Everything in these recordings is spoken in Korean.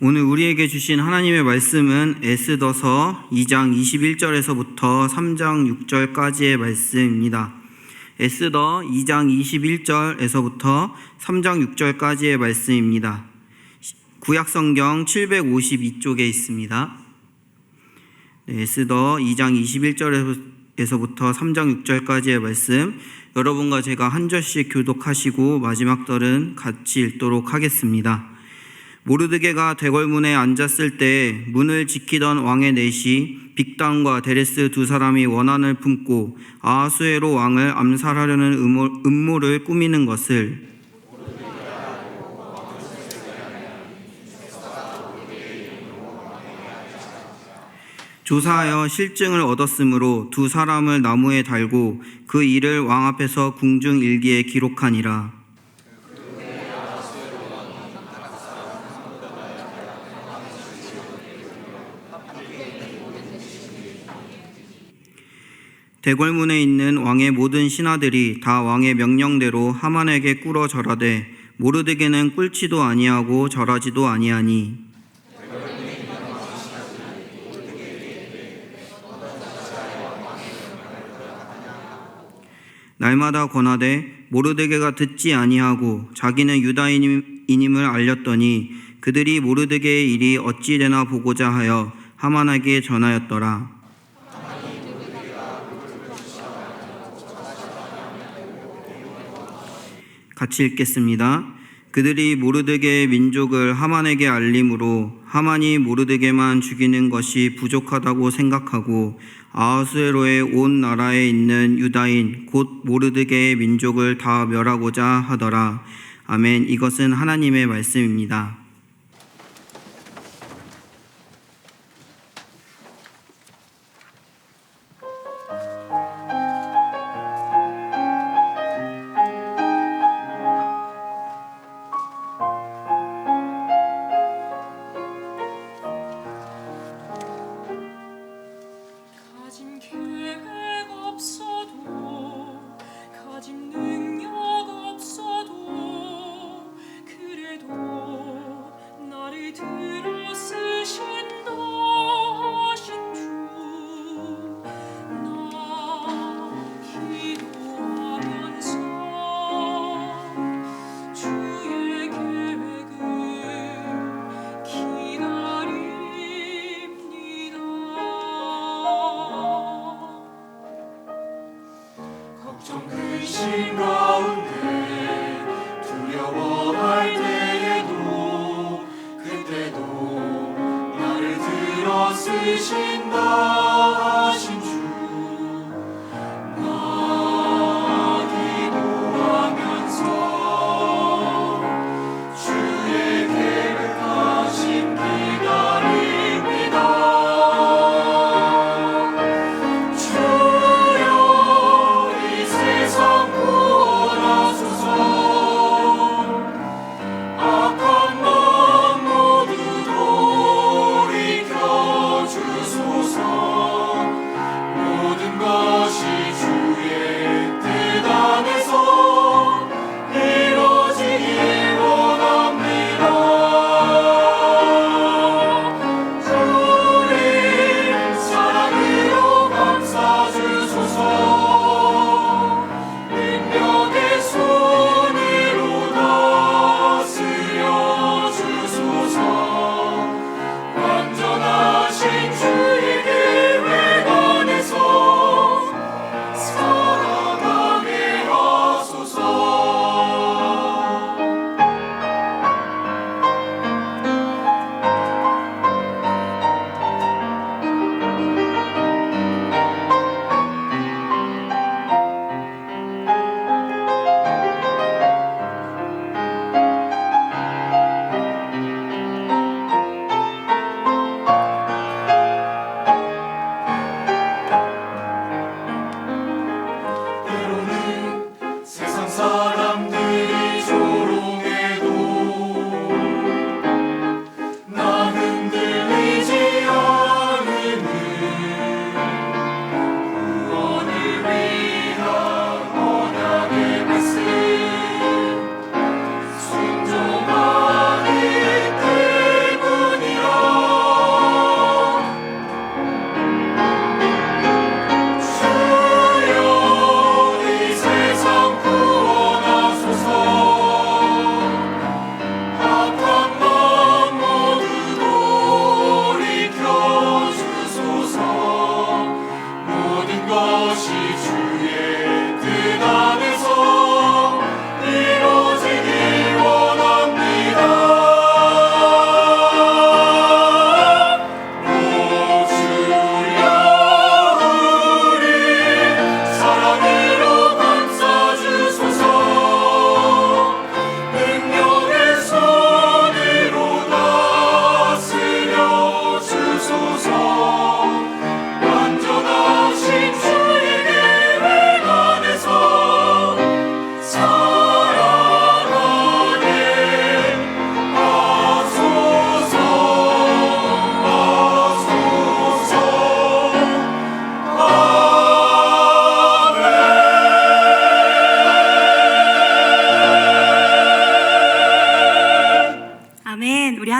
오늘 우리에게 주신 하나님의 말씀은 에스더서 2장 21절에서부터 3장 6절까지의 말씀입니다. 에스더 2장 21절에서부터 3장 6절까지의 말씀입니다. 구약성경 752쪽에 있습니다. 에스더 2장 21절에서부터 3장 6절까지의 말씀, 여러분과 제가 한 절씩 교독하시고 마지막 절은 같이 읽도록 하겠습니다. 모르드게가 대궐문에 앉았을 때 문을 지키던 왕의 넷이 빅단과 데레스 두 사람이 원한을 품고 아하수에로 왕을 암살하려는 음모를 꾸미는 것을 조사하여 실증을 얻었으므로 두 사람을 나무에 달고 그 일을 왕 앞에서 궁중일기에 기록하니라. 대궐문에 있는 왕의 모든 신하들이 다 왕의 명령대로 하만에게 꿇어 절하되 모르드게는 꿇지도 아니하고 절하지도 아니하니 날마다 권하되 모르드게가 듣지 아니하고 자기는 유다인임을 알렸더니 그들이 모르드게의 일이 어찌 되나 보고자 하여 하만에게 전하였더라. 같이 읽겠습니다. 그들이 모르드게의 민족을 하만에게 알림으로 하만이 모르드게만 죽이는 것이 부족하다고 생각하고 아하수에로의 온 나라에 있는 유다인 곧 모르드게의 민족을 다 멸하고자 하더라. 아멘. 이것은 하나님의 말씀입니다. 주소서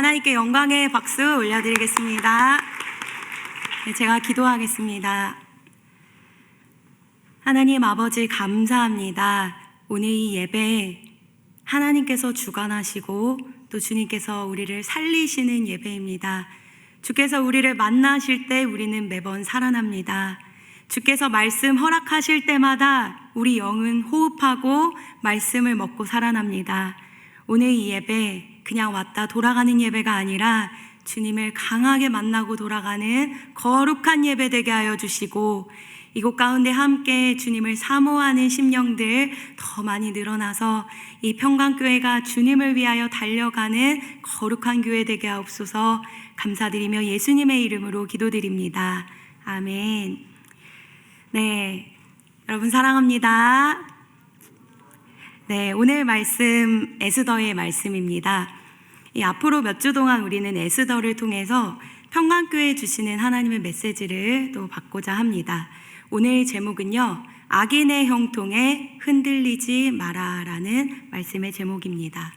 하나님께 영광의 박수 올려드리겠습니다. 네, 제가 기도하겠습니다. 하나님 아버지 감사합니다. 오늘 이 예배 하나님께서 주관하시고 또 주님께서 우리를 살리시는 예배입니다. 주께서 우리를 만나실 때 우리는 매번 살아납니다. 주께서 말씀 허락하실 때마다 우리 영은 호흡하고 말씀을 먹고 살아납니다. 오늘 이 예배 그냥 왔다 돌아가는 예배가 아니라 주님을 강하게 만나고 돌아가는 거룩한 예배 되게 하여 주시고, 이곳 가운데 함께 주님을 사모하는 심령들 더 많이 늘어나서 이 평강교회가 주님을 위하여 달려가는 거룩한 교회 되게 하옵소서. 감사드리며 예수님의 이름으로 기도드립니다. 아멘. 네, 여러분 사랑합니다. 네, 오늘 말씀 에스더의 말씀입니다. 이 앞으로 몇 주 동안 우리는 에스더를 통해서 평강교회에 주시는 하나님의 메시지를 또 받고자 합니다. 오늘 제목은요, 악인의 형통에 흔들리지 마라라는 말씀의 제목입니다.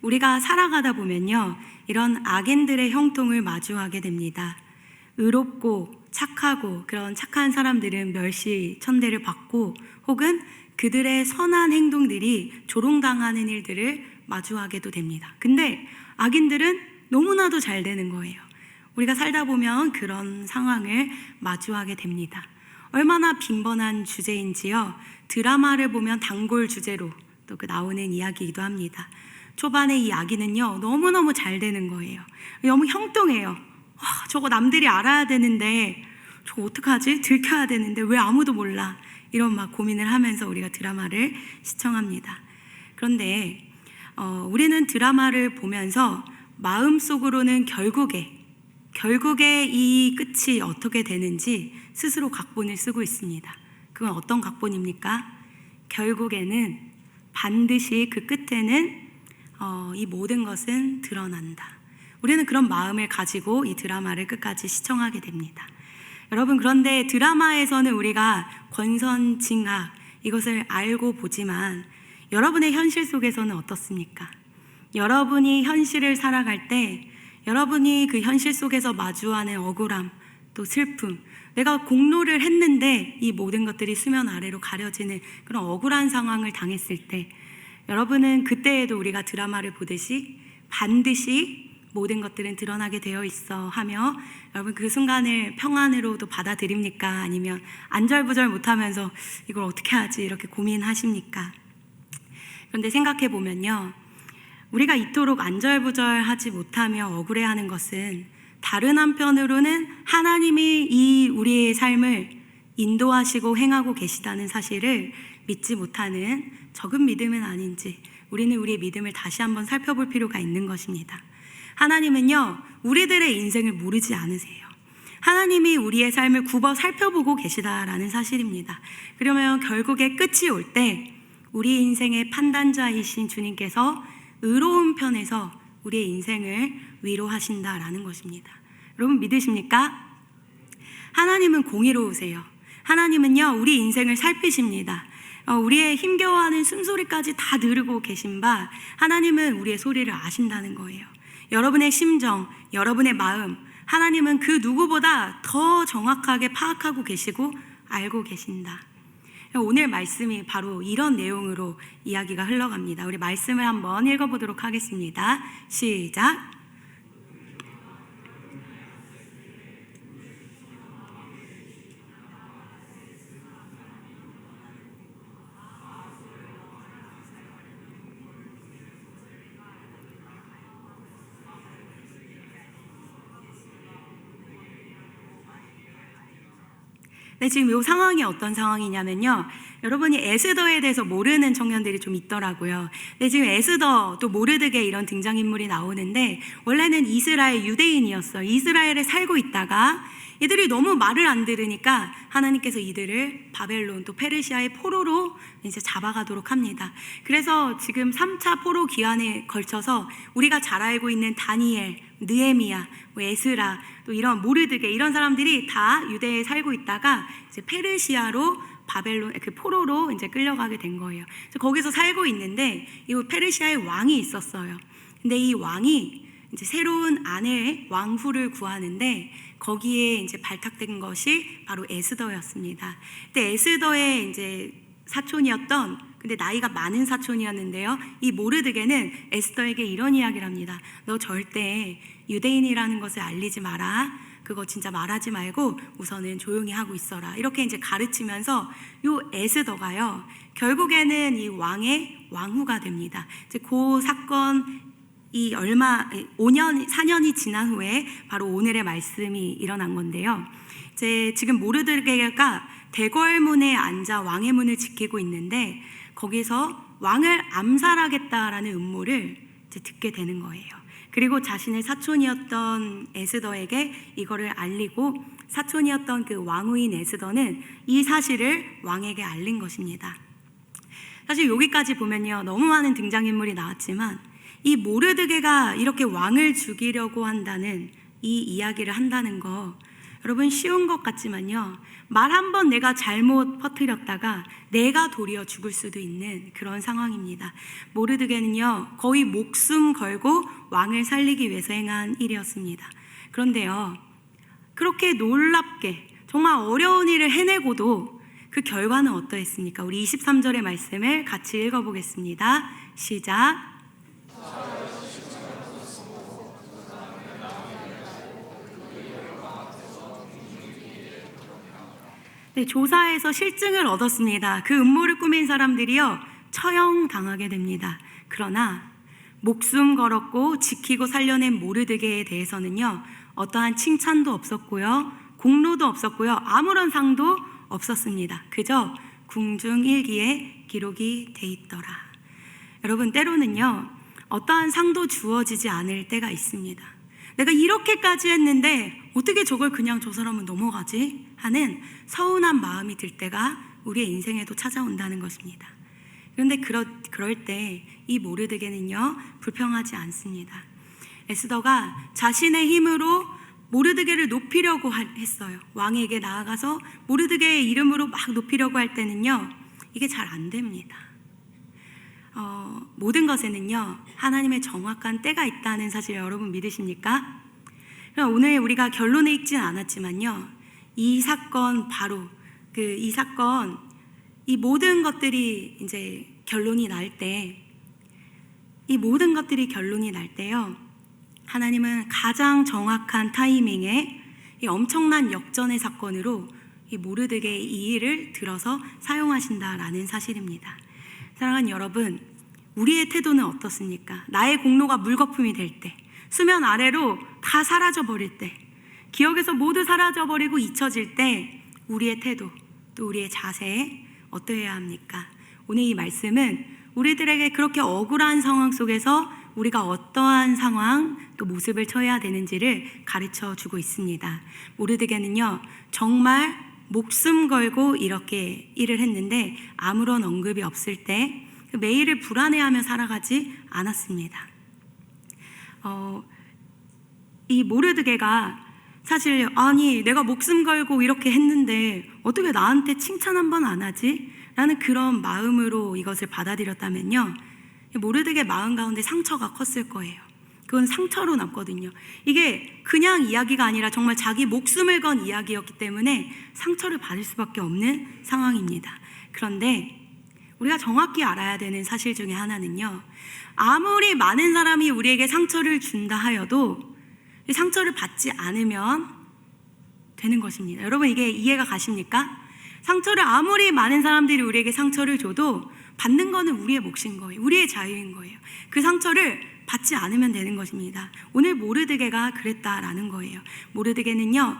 우리가 살아가다 보면요, 이런 악인들의 형통을 마주하게 됩니다. 의롭고 착하고 그런 착한 사람들은 멸시 천대를 받고, 혹은 그들의 선한 행동들이 조롱당하는 일들을 마주하게도 됩니다. 근데 악인들은 너무나도 잘 되는 거예요. 우리가 살다 보면 그런 상황을 마주하게 됩니다. 얼마나 빈번한 주제인지요, 드라마를 보면 단골 주제로 또 나오는 이야기이기도 합니다. 초반에 이 악인은요, 너무너무 잘 되는 거예요. 너무 형통해요. 저거 남들이 알아야 되는데 저거 어떡하지? 들켜야 되는데 왜 아무도 몰라? 이런 막 고민을 하면서 우리가 드라마를 시청합니다. 그런데 우리는 드라마를 보면서 마음속으로는 결국에 이 끝이 어떻게 되는지 스스로 각본을 쓰고 있습니다. 그건 어떤 각본입니까? 결국에는 반드시 그 끝에는 이 모든 것은 드러난다. 우리는 그런 마음을 가지고 이 드라마를 끝까지 시청하게 됩니다. 여러분, 그런데 드라마에서는 우리가 권선징악 이것을 알고 보지만 여러분의 현실 속에서는 어떻습니까? 여러분이 현실을 살아갈 때 여러분이 그 현실 속에서 마주하는 억울함, 또 슬픔, 내가 공로를 했는데 이 모든 것들이 수면 아래로 가려지는 그런 억울한 상황을 당했을 때, 여러분은 그때에도 우리가 드라마를 보듯이 반드시 모든 것들은 드러나게 되어 있어 하며 여러분 그 순간을 평안으로도 받아들입니까? 아니면 안절부절 못하면서 이걸 어떻게 하지? 이렇게 고민하십니까? 그런데 생각해 보면요, 우리가 이토록 안절부절하지 못하며 억울해하는 것은 다른 한편으로는 하나님이 이 우리의 삶을 인도하시고 행하고 계시다는 사실을 믿지 못하는 적은 믿음은 아닌지 우리는 우리의 믿음을 다시 한번 살펴볼 필요가 있는 것입니다. 하나님은요, 우리들의 인생을 모르지 않으세요. 하나님이 우리의 삶을 굽어 살펴보고 계시다라는 사실입니다. 그러면 결국에 끝이 올 때 우리 인생의 판단자이신 주님께서 의로운 편에서 우리의 인생을 위로하신다라는 것입니다. 여러분 믿으십니까? 하나님은 공의로우세요. 하나님은요, 우리 인생을 살피십니다. 우리의 힘겨워하는 숨소리까지 다 들으고 계신 바 하나님은 우리의 소리를 아신다는 거예요. 여러분의 심정, 여러분의 마음, 하나님은 그 누구보다 더 정확하게 파악하고 계시고 알고 계신다. 오늘 말씀이 바로 이런 내용으로 이야기가 흘러갑니다. 우리 말씀을 한번 읽어보도록 하겠습니다. 시작. 네, 지금 이 상황이 어떤 상황이냐면요, 여러분이 에스더에 대해서 모르는 청년들이 좀 있더라고요. 네, 지금 에스더 또 모르드게 이런 등장인물이 나오는데 원래는 이스라엘 유대인이었어요. 이스라엘에 살고 있다가 이들이 너무 말을 안 들으니까 하나님께서 이들을 바벨론 또 페르시아의 포로로 이제 잡아가도록 합니다. 그래서 지금 3차 포로 기한에 걸쳐서 우리가 잘 알고 있는 다니엘, 느헤미야, 에스라, 또 이런 모르드게 이런 사람들이 다 유대에 살고 있다가 이제 페르시아로 바벨론 그 포로로 이제 끌려가게 된 거예요. 그래서 거기서 살고 있는데 이 페르시아의 왕이 있었어요. 근데 이 왕이 이제 새로운 아내 왕후를 구하는데 거기에 이제 발탁된 것이 바로 에스더였습니다. 근데 에스더의 이제 사촌이었던, 근데 나이가 많은 사촌이었는데요. 이 모르드게는 에스더에게 이런 이야기를 합니다. 너 절대 유대인이라는 것을 알리지 마라. 그거 진짜 말하지 말고 우선은 조용히 하고 있어라. 이렇게 이제 가르치면서 요 에스더가요, 결국에는 이 왕의 왕후가 됩니다. 이제 그 사건 이 4년이 지난 후에 바로 오늘의 말씀이 일어난 건데요. 이제 지금 모르드게가 대궐문에 앉아 왕의 문을 지키고 있는데 거기서 왕을 암살하겠다라는 음모를 이제 듣게 되는 거예요. 그리고 자신의 사촌이었던 에스더에게 이거를 알리고 사촌이었던 그 왕후인 에스더는 이 사실을 왕에게 알린 것입니다. 사실 여기까지 보면요, 너무 많은 등장인물이 나왔지만 이 모르드게가 이렇게 왕을 죽이려고 한다는 이 이야기를 한다는 거, 여러분 쉬운 것 같지만요, 말 한 번 내가 잘못 퍼뜨렸다가 내가 도리어 죽을 수도 있는 그런 상황입니다. 모르드게는요, 거의 목숨 걸고 왕을 살리기 위해서 행한 일이었습니다. 그런데요, 그렇게 놀랍게 정말 어려운 일을 해내고도 그 결과는 어떠했습니까? 우리 23절의 말씀을 같이 읽어보겠습니다. 시작. 네, 조사에서 실증을 얻었습니다. 그 음모를 꾸민 사람들이요, 처형당하게 됩니다. 그러나 목숨 걸었고 지키고 살려낸 모르드게에 대해서는요, 어떠한 칭찬도 없었고요, 공로도 없었고요, 아무런 상도 없었습니다. 그저 궁중일기에 기록이 돼 있더라. 여러분, 때로는요, 어떠한 상도 주어지지 않을 때가 있습니다. 내가 이렇게까지 했는데 어떻게 저걸 그냥 저 사람은 넘어가지? 하는 서운한 마음이 들 때가 우리의 인생에도 찾아온다는 것입니다. 그런데 그럴 때 이 모르드게는요, 불평하지 않습니다. 에스더가 자신의 힘으로 모르드게를 높이려고 했어요. 왕에게 나아가서 모르드게의 이름으로 막 높이려고 할 때는요, 이게 잘 안 됩니다. 모든 것에는요, 하나님의 정확한 때가 있다는 사실 여러분 믿으십니까? 오늘 우리가 결론에 읽진 않았지만요, 이 사건 바로 이 모든 것들이 이제 결론이 날 때, 요 하나님은 가장 정확한 타이밍에 이 엄청난 역전의 사건으로 이 모르드게의 이 일을 들어서 사용하신다라는 사실입니다. 사랑하는 여러분, 우리의 태도는 어떻습니까? 나의 공로가 물거품이 될 때, 수면 아래로 다 사라져버릴 때, 기억에서 모두 사라져버리고 잊혀질 때 우리의 태도, 또 우리의 자세 어떠해야 합니까? 오늘 이 말씀은 우리들에게 그렇게 억울한 상황 속에서 우리가 어떠한 상황 또 모습을 처해야 되는지를 가르쳐 주고 있습니다. 모르드게는요, 정말 목숨 걸고 이렇게 일을 했는데 아무런 언급이 없을 때 매일을 불안해하며 살아가지 않았습니다. 이 모르드게가 사실 아니 내가 목숨 걸고 이렇게 했는데 어떻게 나한테 칭찬 한 번 안 하지? 라는 그런 마음으로 이것을 받아들였다면요, 모르드게 마음 가운데 상처가 컸을 거예요. 그건 상처로 남거든요. 이게 그냥 이야기가 아니라 정말 자기 목숨을 건 이야기였기 때문에 상처를 받을 수밖에 없는 상황입니다. 그런데 우리가 정확히 알아야 되는 사실 중에 하나는요, 아무리 많은 사람이 우리에게 상처를 준다 하여도 상처를 받지 않으면 되는 것입니다. 여러분, 이게 이해가 가십니까? 상처를 아무리 많은 사람들이 우리에게 상처를 줘도 받는 거는 우리의 몫인 거예요. 우리의 자유인 거예요. 그 상처를 받지 않으면 되는 것입니다. 오늘 모르드게가 그랬다라는 거예요. 모르드게는요,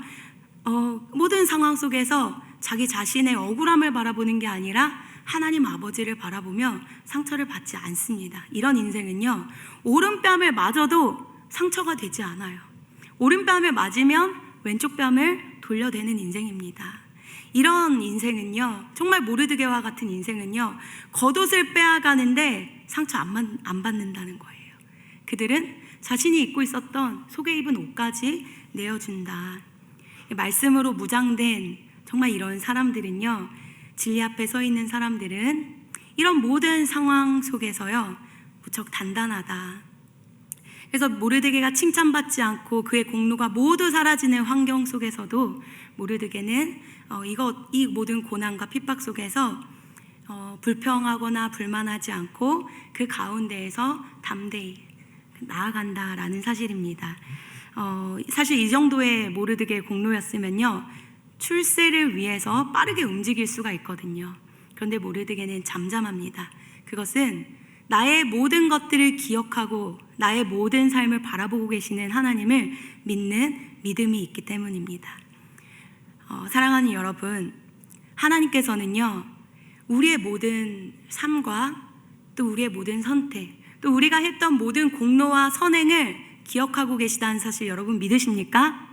모든 상황 속에서 자기 자신의 억울함을 바라보는 게 아니라 하나님 아버지를 바라보며 상처를 받지 않습니다. 이런 인생은요, 오른뺨을 맞아도 상처가 되지 않아요. 오른뺨을 맞으면 왼쪽 뺨을 돌려대는 인생입니다. 이런 인생은요, 정말 모르드게와 같은 인생은요, 겉옷을 빼앗가는데 상처 안 받는다는 거예요. 그들은 자신이 입고 있었던 속에 입은 옷까지 내어준다. 말씀으로 무장된 정말 이런 사람들은요, 진리 앞에 서 있는 사람들은 이런 모든 상황 속에서요, 무척 단단하다. 그래서 모르드게가 칭찬받지 않고 그의 공로가 모두 사라지는 환경 속에서도 모르드게는 이 모든 고난과 핍박 속에서 불평하거나 불만하지 않고 그 가운데에서 담대히 나아간다라는 사실입니다. 사실 이 정도의 모르드게의 공로였으면요, 출세를 위해서 빠르게 움직일 수가 있거든요. 그런데 모르드게는 잠잠합니다. 그것은 나의 모든 것들을 기억하고 나의 모든 삶을 바라보고 계시는 하나님을 믿는 믿음이 있기 때문입니다. 사랑하는 여러분, 하나님께서는요, 우리의 모든 삶과 또 우리의 모든 선택, 또 우리가 했던 모든 공로와 선행을 기억하고 계시다는 사실 여러분 믿으십니까?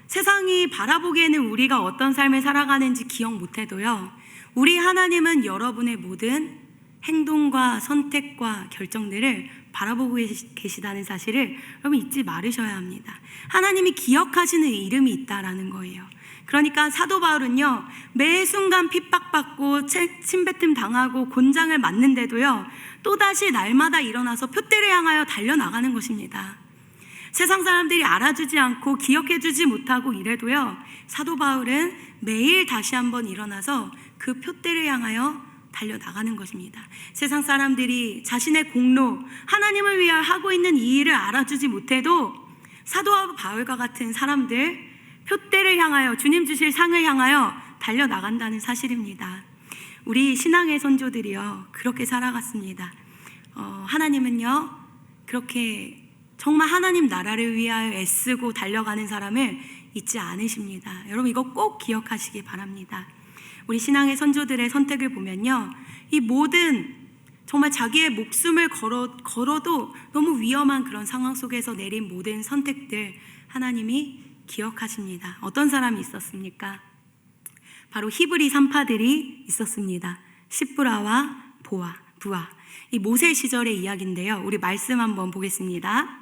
세상이 바라보기에는 우리가 어떤 삶을 살아가는지 기억 못해도요, 우리 하나님은 여러분의 모든 행동과 선택과 결정들을 바라보고 계시다는 사실을 여러분 잊지 말으셔야 합니다. 하나님이 기억하시는 이름이 있다라는 거예요. 그러니까 사도 바울은요, 매 순간 핍박받고 침뱉음 당하고 곤장을 맞는데도요, 또다시 날마다 일어나서 표대를 향하여 달려나가는 것입니다. 세상 사람들이 알아주지 않고 기억해주지 못하고 이래도요, 사도 바울은 매일 다시 한번 일어나서 그 표대를 향하여 달려나가는 것입니다. 세상 사람들이 자신의 공로, 하나님을 위하여 하고 있는 이 일을 알아주지 못해도 사도 바울과 같은 사람들, 표대를 향하여, 주님 주실 상을 향하여 달려나간다는 사실입니다. 우리 신앙의 선조들이요, 그렇게 살아갔습니다. 하나님은요, 그렇게 정말 하나님 나라를 위하여 애쓰고 달려가는 사람을 잊지 않으십니다. 여러분, 이거 꼭 기억하시기 바랍니다. 우리 신앙의 선조들의 선택을 보면요, 이 모든 정말 자기의 목숨을 걸어도 너무 위험한 그런 상황 속에서 내린 모든 선택들 하나님이 기억하십니다. 어떤 사람이 있었습니까? 바로 히브리 산파들이 있었습니다. 십브라와 부아. 이 모세 시절의 이야기인데요, 우리 말씀 한번 보겠습니다.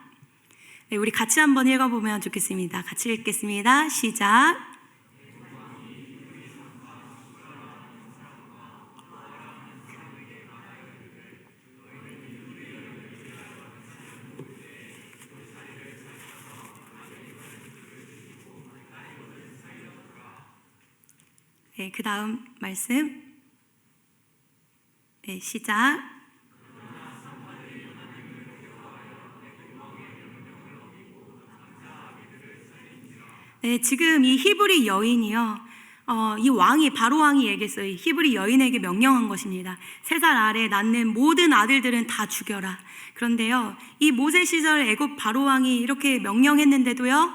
네, 우리 같이 한번 읽어보면 좋겠습니다. 같이 읽겠습니다. 시작. 네, 그 다음 말씀. 네, 시작. 네, 지금 이 히브리 여인이요, 이 왕이, 바로 왕이 얘기했어요. 이 히브리 여인에게 명령한 것입니다. 3살 아래 낳는 모든 아들들은 다 죽여라. 그런데요, 이 모세 시절 애굽 바로 왕이 이렇게 명령했는데도요,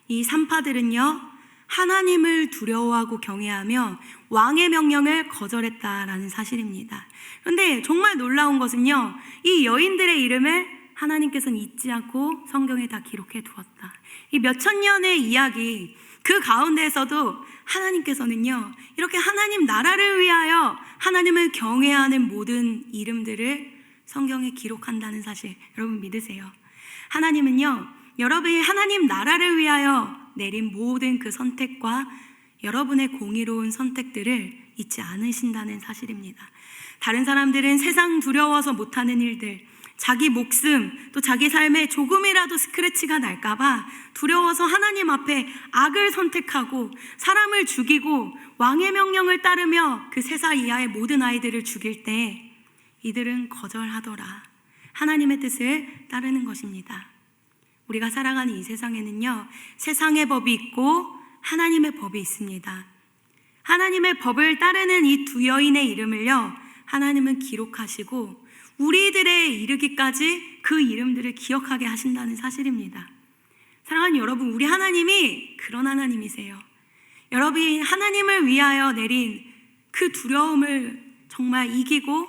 이 산파들은요, 하나님을 두려워하고 경외하며 왕의 명령을 거절했다라는 사실입니다. 그런데 정말 놀라운 것은요, 이 여인들의 이름을 하나님께서는 잊지 않고 성경에 다 기록해 두었다. 이 몇천 년의 이야기, 그 가운데에서도 하나님께서는요, 이렇게 하나님 나라를 위하여 하나님을 경외하는 모든 이름들을 성경에 기록한다는 사실 여러분 믿으세요? 하나님은요, 여러분이 하나님 나라를 위하여 내린 모든 그 선택과 여러분의 공의로운 선택들을 잊지 않으신다는 사실입니다. 다른 사람들은 세상 두려워서 못하는 일들, 자기 목숨, 또 자기 삶에 조금이라도 스크래치가 날까봐 두려워서 하나님 앞에 악을 선택하고 사람을 죽이고 왕의 명령을 따르며 그 3살 이하의 모든 아이들을 죽일 때 이들은 거절하더라. 하나님의 뜻을 따르는 것입니다. 우리가 살아가는 이 세상에는요, 세상의 법이 있고 하나님의 법이 있습니다. 하나님의 법을 따르는 이 두 여인의 이름을요, 하나님은 기록하시고 우리들에 이르기까지 그 이름들을 기억하게 하신다는 사실입니다. 사랑하는 여러분, 우리 하나님이 그런 하나님이세요. 여러분이 하나님을 위하여 내린 그 두려움을 정말 이기고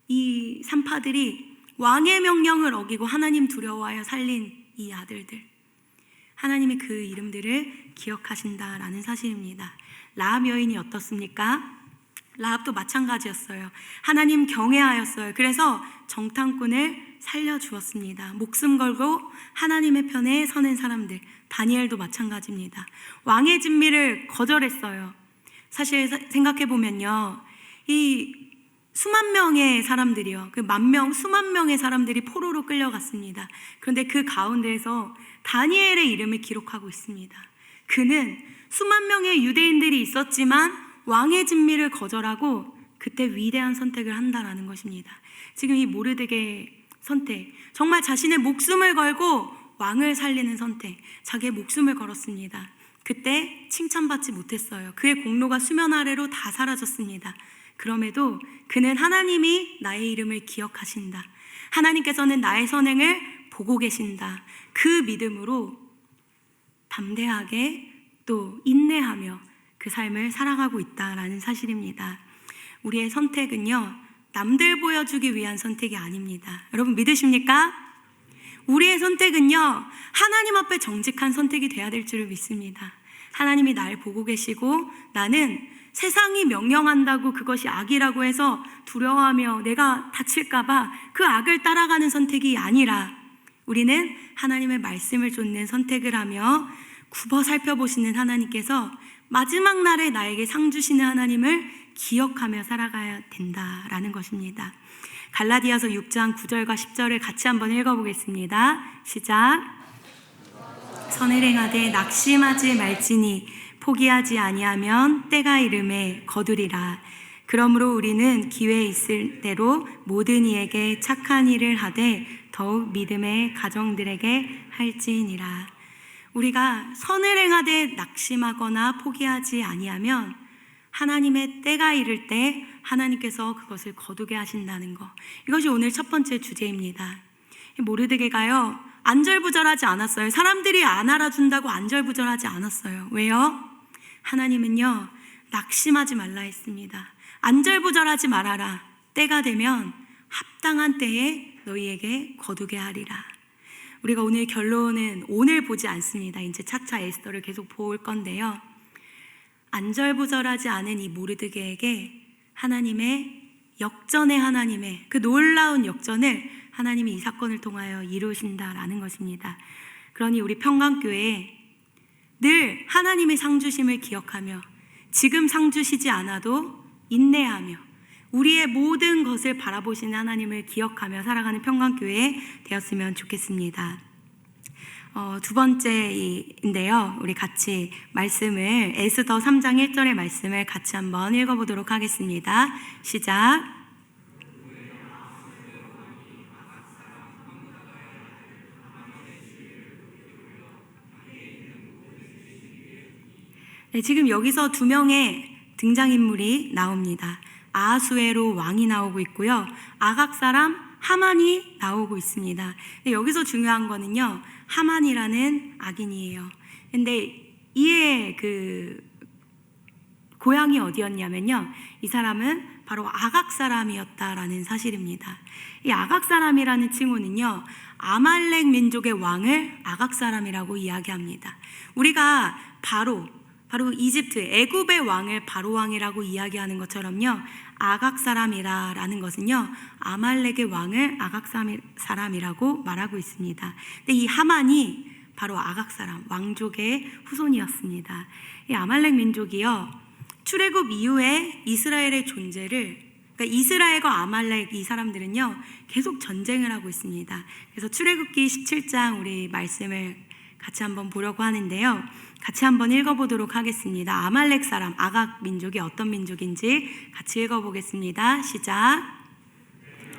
이 산파들이 왕의 명령을 어기고 하나님 두려워하여 살린 이 아들들, 하나님이 그 이름들을 기억하신다라는 사실입니다. 라합 여인이 어떻습니까? 라합도 마찬가지였어요. 하나님 경외하였어요. 그래서 정탐꾼을 살려주었습니다. 목숨 걸고 하나님의 편에 서는 사람들. 다니엘도 마찬가지입니다. 왕의 진미를 거절했어요. 사실 생각해보면요, 이 수만 명의 사람들이요. 그 만 명, 수만 명의 사람들이 포로로 끌려갔습니다. 그런데 그 가운데에서 다니엘의 이름을 기록하고 있습니다. 그는 수만 명의 유대인들이 있었지만 왕의 진미를 거절하고 그때 위대한 선택을 한다라는 것입니다. 지금 이 모르드게의 선택, 정말 자신의 목숨을 걸고 왕을 살리는 선택, 자기의 목숨을 걸었습니다. 그때 칭찬받지 못했어요. 그의 공로가 수면 아래로 다 사라졌습니다. 그럼에도 그는 하나님이 나의 이름을 기억하신다, 하나님께서는 나의 선행을 보고 계신다, 그 믿음으로 담대하게 또 인내하며 그 삶을 살아가고 있다라는 사실입니다. 우리의 선택은요, 남들 보여주기 위한 선택이 아닙니다. 여러분 믿으십니까? 우리의 선택은요, 하나님 앞에 정직한 선택이 돼야 될 줄을 믿습니다. 하나님이 날 보고 계시고 나는 세상이 명령한다고 그것이 악이라고 해서 두려워하며 내가 다칠까봐 그 악을 따라가는 선택이 아니라 우리는 하나님의 말씀을 좇는 선택을 하며 굽어 살펴보시는 하나님께서 마지막 날에 나에게 상 주시는 하나님을 기억하며 살아가야 된다라는 것입니다. 갈라디아서 6장 9절과 10절을 같이 한번 읽어보겠습니다. 시작. 선을 행하되 낙심하지 말지니 포기하지 아니하면 때가 이름에 거두리라. 그러므로 우리는 기회 있을 대로 모든 이에게 착한 일을 하되 더욱 믿음의 가정들에게 할지니라. 우리가 선을 행하되 낙심하거나 포기하지 아니하면 하나님의 때가 이를 때 하나님께서 그것을 거두게 하신다는 것, 이것이 오늘 첫 번째 주제입니다. 모르드게가요, 안절부절하지 않았어요. 사람들이 안 알아준다고 안절부절하지 않았어요. 왜요? 하나님은요, 낙심하지 말라 했습니다. 안절부절하지 말아라. 때가 되면 합당한 때에 너희에게 거두게 하리라. 우리가 오늘 결론은 오늘 보지 않습니다. 이제 차차 에스더를 계속 볼 건데요, 안절부절하지 않은 이 모르드게에게 하나님의 역전의 하나님의 그 놀라운 역전을 하나님이 이 사건을 통하여 이루신다라는 것입니다. 그러니 우리 평강교회에 늘 하나님의 상 주심을 기억하며 지금 상 주시지 않아도 인내하며 우리의 모든 것을 바라보시는 하나님을 기억하며 살아가는 평강교회 되었으면 좋겠습니다. 두 번째인데요, 우리 같이 말씀을 에스더 3장 1절의 말씀을 같이 한번 읽어보도록 하겠습니다. 시작. 네, 지금 여기서 두 명의 등장인물이 나옵니다. 아하수에로 왕이 나오고 있고요, 아각 사람 하만이 나오고 있습니다. 여기서 중요한 거는요, 하만이라는 악인이에요. 근데 이의 그 고향이 어디였냐면요, 이 사람은 바로 아각 사람이었다라는 사실입니다. 이 아각 사람이라는 칭호는요, 아말렉 민족의 왕을 아각 사람이라고 이야기합니다. 우리가 바로 이집트 애굽의 왕을 바로 왕이라고 이야기하는 것처럼요, 아각 사람이라는 것은요, 아말렉의 왕을 아각 사람이라고 말하고 있습니다. 근데 이 하만이 바로 아각 사람, 왕족의 후손이었습니다. 이 아말렉 민족이요, 출애굽 이후에 이스라엘의 존재를, 그러니까 이스라엘과 아말렉 이 사람들은요 계속 전쟁을 하고 있습니다. 그래서 출애굽기 17장 우리 말씀을 같이 한번 보려고 하는데요, 같이 한번 읽어보도록 하겠습니다. 아말렉 사람, 아각 민족이 어떤 민족인지 같이 읽어보겠습니다. 시작.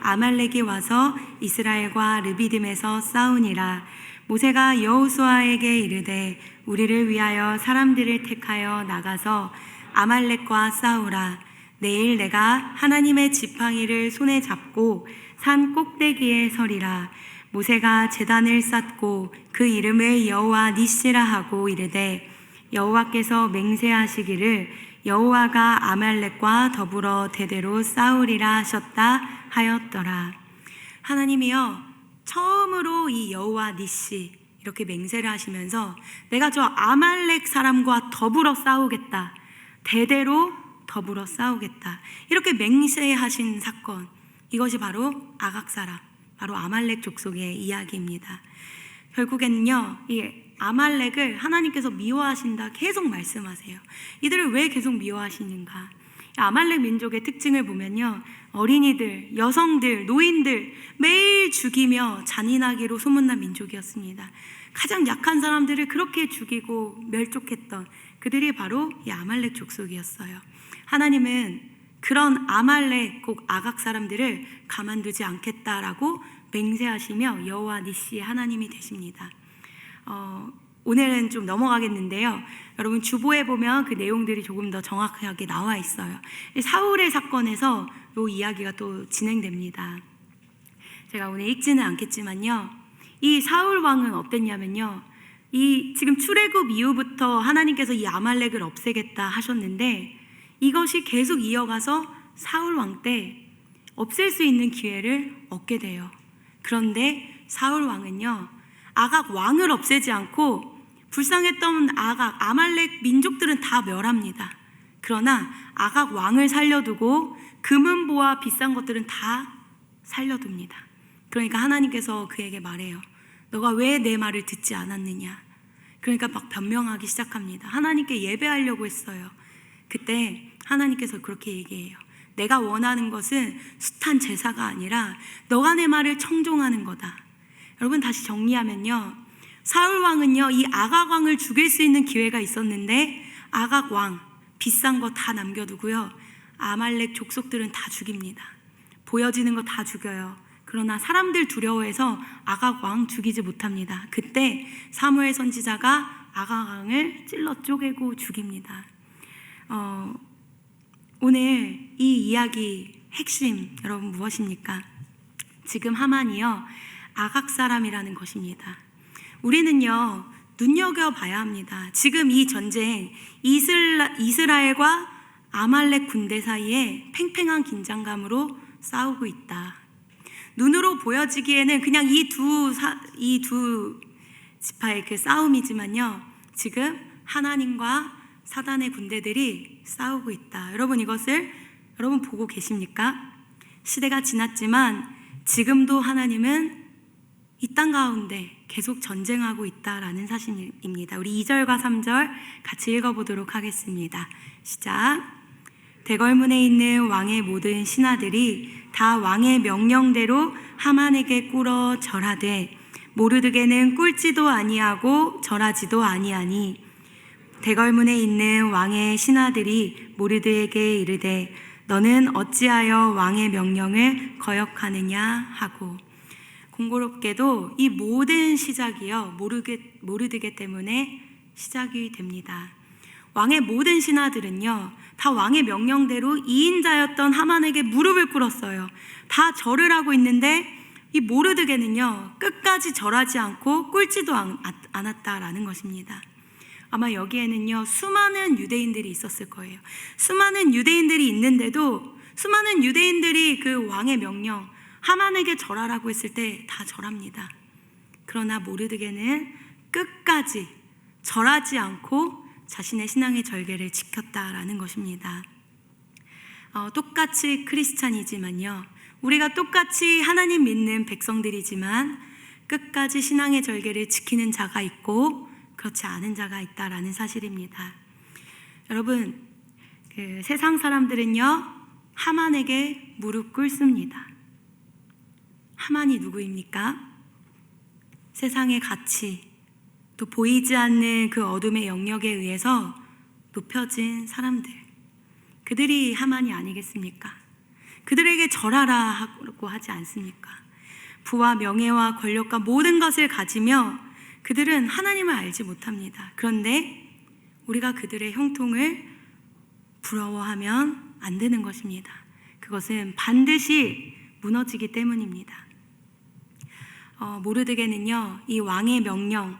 아말렉이 와서 이스라엘과 르비딤에서 싸우니라. 모세가 여호수아에게 이르되 우리를 위하여 사람들을 택하여 나가서 아말렉과 싸우라. 내일 내가 하나님의 지팡이를 손에 잡고 산 꼭대기에 서리라. 모세가 제단을 쌓고 그 이름을 여호와 니시라 하고 이르되 여호와께서 맹세하시기를 여호와가 아말렉과 더불어 대대로 싸우리라 하셨다 하였더라. 하나님이요, 처음으로 이 여호와 니시 이렇게 맹세를 하시면서 내가 저 아말렉 사람과 더불어 싸우겠다, 대대로 더불어 싸우겠다, 이렇게 맹세하신 사건, 이것이 바로 아각 사람, 바로 아말렉 족속의 이야기입니다. 결국에는요, 이 아말렉을 하나님께서 미워하신다 계속 말씀하세요. 이들을 왜 계속 미워하시는가? 아말렉 민족의 특징을 보면요, 어린이들, 여성들, 노인들 매일 죽이며 잔인하기로 소문난 민족이었습니다. 가장 약한 사람들을 그렇게 죽이고 멸족했던 그들이 바로 이 아말렉 족속이었어요. 하나님은 그런 아말렉, 곧 아각 사람들을 가만두지 않겠다라고 맹세하시며 여호와 니시의 하나님이 되십니다. 오늘은 좀 넘어가겠는데요. 여러분 주보에 보면 그 내용들이 조금 더 정확하게 나와 있어요. 사울의 사건에서 이 이야기가 또 진행됩니다. 제가 오늘 읽지는 않겠지만요, 이 사울 왕은 어땠냐면요, 이 지금 출애굽 이후부터 하나님께서 이 아말렉을 없애겠다 하셨는데 이것이 계속 이어가서 사울 왕 때 없앨 수 있는 기회를 얻게 돼요. 그런데 사울 왕은요, 아각 왕을 없애지 않고 불쌍했던 아말렉 민족들은 다 멸합니다. 그러나 아각 왕을 살려두고 금은보와 비싼 것들은 다 살려둡니다. 그러니까 하나님께서 그에게 말해요. 너가 왜 내 말을 듣지 않았느냐. 그러니까 막 변명하기 시작합니다. 하나님께 예배하려고 했어요. 그때 하나님께서 그렇게 얘기해요. 내가 원하는 것은 숱한 제사가 아니라 너가 내 말을 청종하는 거다. 여러분 다시 정리하면요, 사울 왕은요 이 아각 왕을 죽일 수 있는 기회가 있었는데 아각 왕 비싼 거 다 남겨두고요, 아말렉 족속들은 다 죽입니다. 보여지는 거 다 죽여요. 그러나 사람들 두려워해서 아각 왕 죽이지 못합니다. 그때 사무엘 선지자가 아각 왕을 찔러 쪼개고 죽입니다. 오늘 이 이야기 핵심 여러분 무엇입니까? 지금 하만이요 아각 사람이라는 것입니다. 우리는요 눈여겨봐야 합니다. 지금 이 전쟁 이스라엘과 아말렉 군대 사이에 팽팽한 긴장감으로 싸우고 있다. 눈으로 보여지기에는 그냥 이 두 지파의 그 싸움이지만요, 지금 하나님과 사단의 군대들이 싸우고 있다. 여러분 이것을 여러분 보고 계십니까? 시대가 지났지만 지금도 하나님은 이 땅 가운데 계속 전쟁하고 있다라는 사실입니다. 우리 2절과 3절 같이 읽어보도록 하겠습니다. 시작. 대궐문에 있는 왕의 모든 신하들이 다 왕의 명령대로 하만에게 꿇어 절하되 모르드게는 꿇지도 아니하고 절하지도 아니하니 대궐문에 있는 왕의 신하들이 모르드에게 이르되 너는 어찌하여 왕의 명령을 거역하느냐 하고. 공교롭게도 이 모든 시작이요 모르드게 때문에 시작이 됩니다. 왕의 모든 신하들은요 다 왕의 명령대로 2인자였던 하만에게 무릎을 꿇었어요. 다 절을 하고 있는데 이 모르드게는요 끝까지 절하지 않고 꿇지도 않았다라는 것입니다. 아마 여기에는요 수많은 유대인들이 있었을 거예요. 수많은 유대인들이 있는데도 수많은 유대인들이 그 왕의 명령 하만에게 절하라고 했을 때 다 절합니다. 그러나 모르드게는 끝까지 절하지 않고 자신의 신앙의 절개를 지켰다라는 것입니다. 똑같이 크리스찬이지만요, 우리가 똑같이 하나님 믿는 백성들이지만 끝까지 신앙의 절개를 지키는 자가 있고 그렇지 않은 자가 있다라는 사실입니다. 여러분, 그 세상 사람들은요 하만에게 무릎 꿇습니다. 하만이 누구입니까? 세상의 가치, 또 보이지 않는 그 어둠의 영역에 의해서 높여진 사람들, 그들이 하만이 아니겠습니까? 그들에게 절하라고 하지 않습니까? 부와 명예와 권력과 모든 것을 가지며 그들은 하나님을 알지 못합니다. 그런데 우리가 그들의 형통을 부러워하면 안 되는 것입니다. 그것은 반드시 무너지기 때문입니다. 모르드게는요 이 왕의 명령,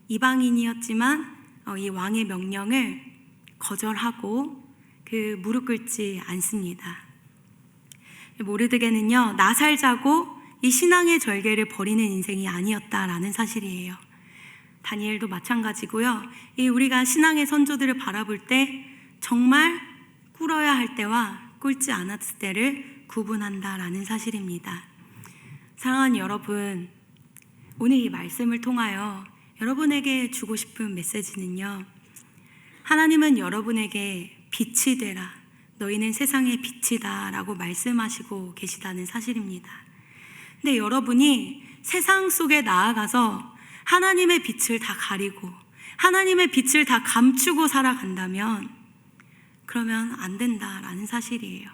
이방인이었지만 이 왕의 명령을 거절하고 그 무릎 꿇지 않습니다. 모르드게는요 나 살자고 이 신앙의 절개를 버리는 인생이 아니었다라는 사실이에요. 다니엘도 마찬가지고요. 우리가 신앙의 선조들을 바라볼 때 정말 꿇어야 할 때와 꿇지 않았을 때를 구분한다라는 사실입니다. 사랑하는 여러분, 오늘 이 말씀을 통하여 여러분에게 주고 싶은 메시지는요, 하나님은 여러분에게 빛이 되라, 너희는 세상의 빛이다 라고 말씀하시고 계시다는 사실입니다. 근데 여러분이 세상 속에 나아가서 하나님의 빛을 다 가리고 하나님의 빛을 다 감추고 살아간다면 그러면 안 된다라는 사실이에요.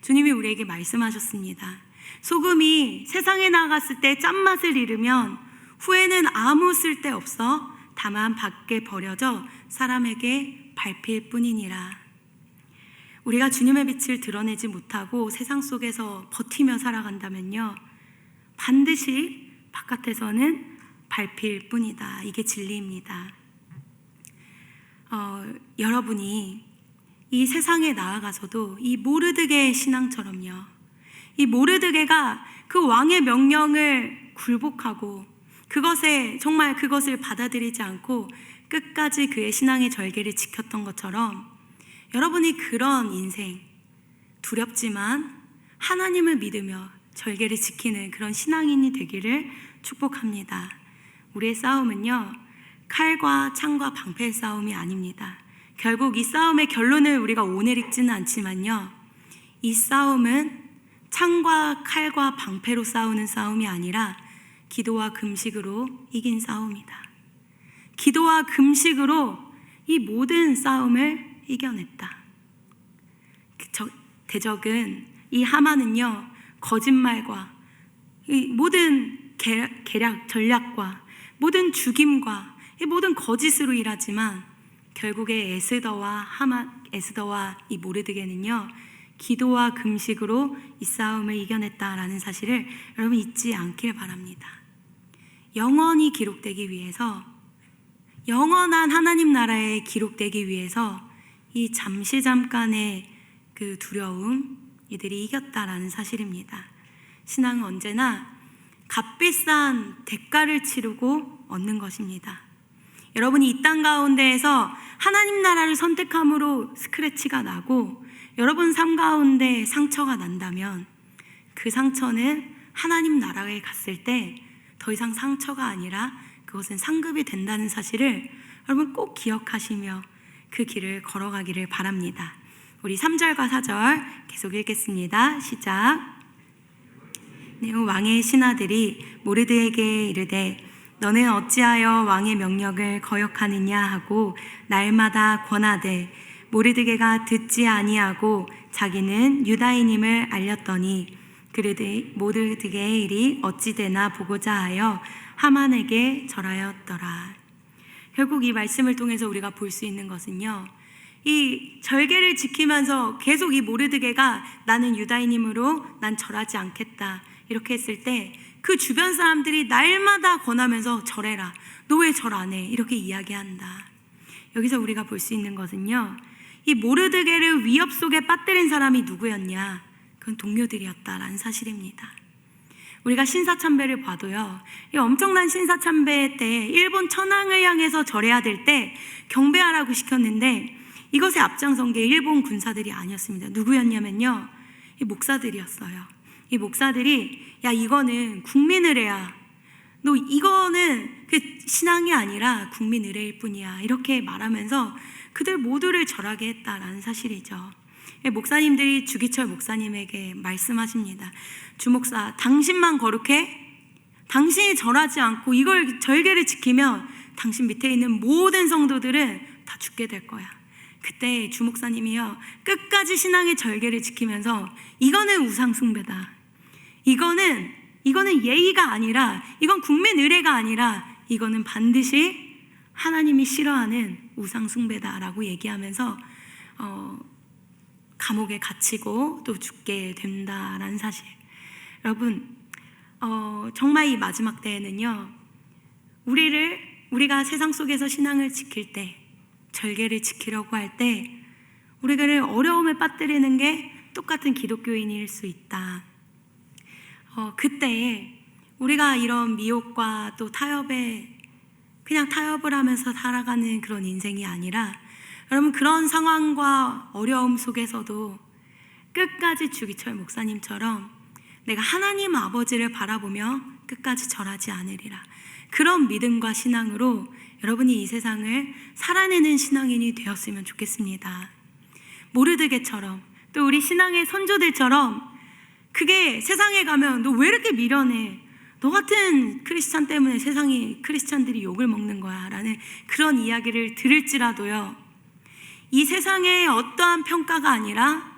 주님이 우리에게 말씀하셨습니다. 소금이 세상에 나갔을 때 짠맛을 잃으면 후에는 아무 쓸데없어 다만 밖에 버려져 사람에게 밟힐 뿐이니라. 우리가 주님의 빛을 드러내지 못하고 세상 속에서 버티며 살아간다면요, 반드시 바깥에서는 밟힐 뿐이다. 이게 진리입니다. 여러분이 이 세상에 나아가서도 이 모르드게의 신앙처럼요, 이 모르드게가 그 왕의 명령을 굴복하고 정말 그것을 받아들이지 않고 끝까지 그의 신앙의 절개를 지켰던 것처럼 여러분이 그런 인생, 두렵지만 하나님을 믿으며 절개를 지키는 그런 신앙인이 되기를 축복합니다. 우리의 싸움은요, 칼과 창과 방패의 싸움이 아닙니다. 결국 이 싸움의 결론을 우리가 오늘 읽지는 않지만요, 이 싸움은 창과 칼과 방패로 싸우는 싸움이 아니라 기도와 금식으로 이긴 싸움이다. 기도와 금식으로 이 모든 싸움을 이겨냈다. 대적은, 이 하만은요, 거짓말과 이 모든 계략, 전략과 모든 죽임과 이 모든 거짓으로 일하지만 결국에 에스더와 이 모르드게는요, 기도와 금식으로 이 싸움을 이겨냈다라는 사실을 여러분 잊지 않길 바랍니다. 영원히 기록되기 위해서, 영원한 하나님 나라에 기록되기 위해서 이 잠깐의 그 두려움, 이들이 이겼다라는 사실입니다. 신앙은 언제나 값비싼 대가를 치르고 얻는 것입니다. 여러분이 이 땅 가운데에서 하나님 나라를 선택함으로 스크래치가 나고 여러분 삶 가운데 상처가 난다면 그 상처는 하나님 나라에 갔을 때 더 이상 상처가 아니라 그것은 상급이 된다는 사실을 여러분 꼭 기억하시며 그 길을 걸어가기를 바랍니다. 우리 3절과 4절 계속 읽겠습니다. 시작. 네, 왕의 신하들이 모르드에게 이르되 너는 어찌하여 왕의 명령을 거역하느냐 하고 날마다 권하되 모르드게가 듣지 아니하고 자기는 유다인임을 알렸더니 그르되 모르드게의 일이 어찌 되나 보고자 하여 하만에게 절하였더라. 결국 이 말씀을 통해서 우리가 볼 수 있는 것은요, 이 절개를 지키면서 계속 이 모르드게가 나는 유다인이므로 난 절하지 않겠다 이렇게 했을 때 그 주변 사람들이 날마다 권하면서 절해라, 너 왜 절 안 해? 이렇게 이야기한다. 여기서 우리가 볼 수 있는 것은요, 이 모르드게를 위협 속에 빠뜨린 사람이 누구였냐? 그건 동료들이었다라는 사실입니다. 우리가 신사참배를 봐도요, 이 엄청난 신사참배 때 일본 천황을 향해서 절해야 될 때 경배하라고 시켰는데 이것에 앞장선 게 일본 군사들이 아니었습니다. 누구였냐면요, 이 목사들이었어요. 이 목사들이 야, 이거는 국민 의례야, 너 이거는 그 신앙이 아니라 국민 의례일 뿐이야 이렇게 말하면서 그들 모두를 절하게 했다라는 사실이죠. 목사님들이 주기철 목사님에게 말씀하십니다. 주목사, 당신만 거룩해? 당신이 절하지 않고 이걸 절개를 지키면 당신 밑에 있는 모든 성도들은 다 죽게 될 거야. 그때 주목사님이요, 끝까지 신앙의 절개를 지키면서 이거는 우상숭배다, 이거는 예의가 아니라, 이건 국민 의례가 아니라 이거는 반드시 하나님이 싫어하는 우상숭배다라고 얘기하면서 감옥에 갇히고 또 죽게 된다라는 사실. 여러분, 정말 이 마지막 때에는요, 우리가 세상 속에서 신앙을 지킬 때, 절개를 지키려고 할 때 우리를 어려움에 빠뜨리는 게 똑같은 기독교인일 수 있다. 그때 우리가 이런 미혹과 또 타협을 하면서 살아가는 그런 인생이 아니라, 여러분 그런 상황과 어려움 속에서도 끝까지 주기철 목사님처럼 내가 하나님 아버지를 바라보며 끝까지 절하지 않으리라, 그런 믿음과 신앙으로 여러분이 이 세상을 살아내는 신앙인이 되었으면 좋겠습니다. 모르드게처럼 또 우리 신앙의 선조들처럼 그게 세상에 가면 너 왜 이렇게 미련해? 너 같은 크리스찬 때문에 세상이 크리스찬들이 욕을 먹는 거야 라는 그런 이야기를 들을지라도요, 이 세상의 어떠한 평가가 아니라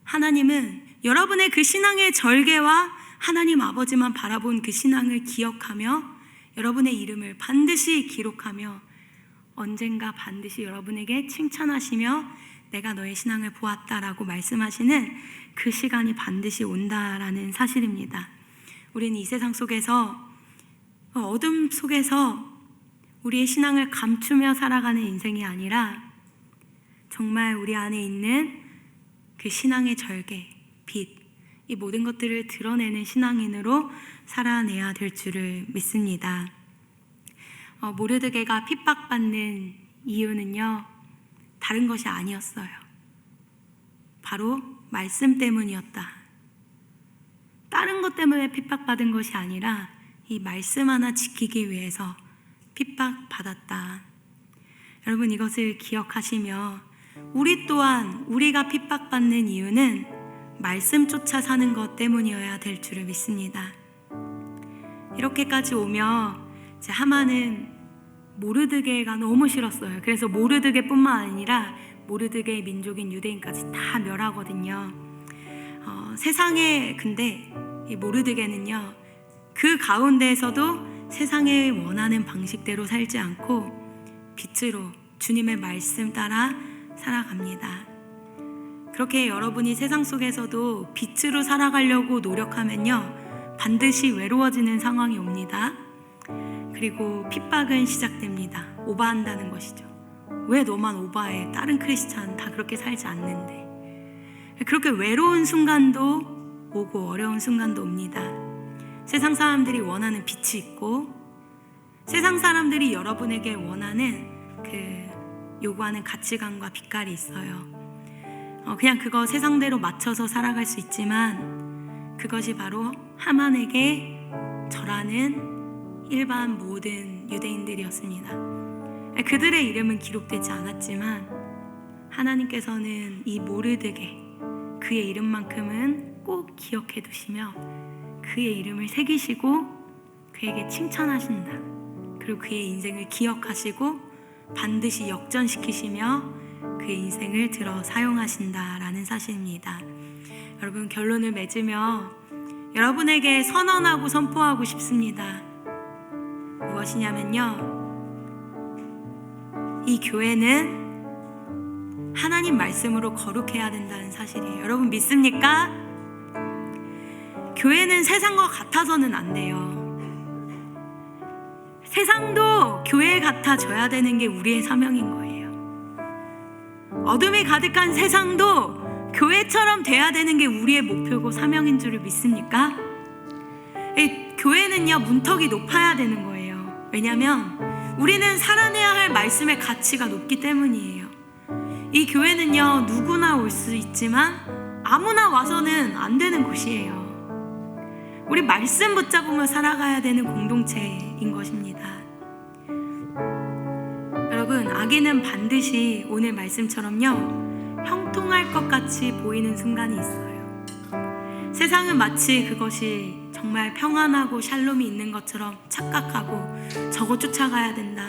하나님은 여러분의 그 신앙의 절개와 하나님 아버지만 바라본 그 신앙을 기억하며 여러분의 이름을 반드시 기록하며 언젠가 반드시 여러분에게 칭찬하시며 내가 너의 신앙을 보았다라고 말씀하시는 그 시간이 반드시 온다라는 사실입니다. 우리는 이 세상 속에서, 어둠 속에서 우리의 신앙을 감추며 살아가는 인생이 아니라 정말 우리 안에 있는 그 신앙의 절개, 빛, 이 모든 것들을 드러내는 신앙인으로 살아내야 될 줄을 믿습니다. 모르드게가 핍박받는 이유는요, 다른 것이 아니었어요. 바로 말씀 때문이었다. 다른 것 때문에 핍박받은 것이 아니라 이 말씀 하나 지키기 위해서 핍박받았다. 여러분, 이것을 기억하시며 우리 또한 우리가 핍박받는 이유는 말씀 쫓아 사는 것 때문이어야 될 줄을 믿습니다. 이렇게까지 오며 이제 하만은 모르드게가 너무 싫었어요. 그래서 모르드게뿐만 아니라 모르드게의 민족인 유대인까지 다 멸하거든요. 세상에 근데 이 모르드게는요, 그 가운데에서도 세상에 원하는 방식대로 살지 않고 빛으로 주님의 말씀 따라 살아갑니다. 그렇게 여러분이 세상 속에서도 빛으로 살아가려고 노력하면요, 반드시 외로워지는 상황이 옵니다. 그리고 핍박은 시작됩니다. 오바한다는 것이죠. 왜 너만 오바해? 다른 크리스찬 다 그렇게 살지 않는데. 그렇게 외로운 순간도 오고 어려운 순간도 옵니다. 세상 사람들이 원하는 빛이 있고 세상 사람들이 여러분에게 원하는 요구하는 가치관과 빛깔이 있어요. 그냥 그거 세상대로 맞춰서 살아갈 수 있지만 그것이 바로 하만에게 절하는 일반 모든 유대인들이었습니다. 그들의 이름은 기록되지 않았지만 하나님께서는 이 모르드게, 그의 이름만큼은 꼭 기억해 두시며 그의 이름을 새기시고 그에게 칭찬하신다. 그리고 그의 인생을 기억하시고 반드시 역전시키시며 그의 인생을 들어 사용하신다라는 사실입니다. 여러분, 결론을 맺으며 여러분에게 선언하고 선포하고 싶습니다. 무엇이냐면요, 이 교회는 하나님 말씀으로 거룩해야 된다는 사실이에요. 여러분 믿습니까? 교회는 세상과 같아서는 안 돼요. 세상도 교회 같아져야 되는 게 우리의 사명인 거예요. 어둠이 가득한 세상도 교회처럼 돼야 되는 게 우리의 목표고 사명인 줄을 믿습니까? 교회는요, 문턱이 높아야 되는 거예요. 왜냐하면 우리는 살아내야 할 말씀의 가치가 높기 때문이에요. 이 교회는요, 누구나 올 수 있지만 아무나 와서는 안 되는 곳이에요. 우리 말씀 붙잡으며 살아가야 되는 공동체인 것입니다. 여러분, 악인은 반드시 오늘 말씀처럼요, 형통할 것 같이 보이는 순간이 있어요. 세상은 마치 그것이 정말 평안하고 샬롬이 있는 것처럼 착각하고 저거 쫓아가야 된다,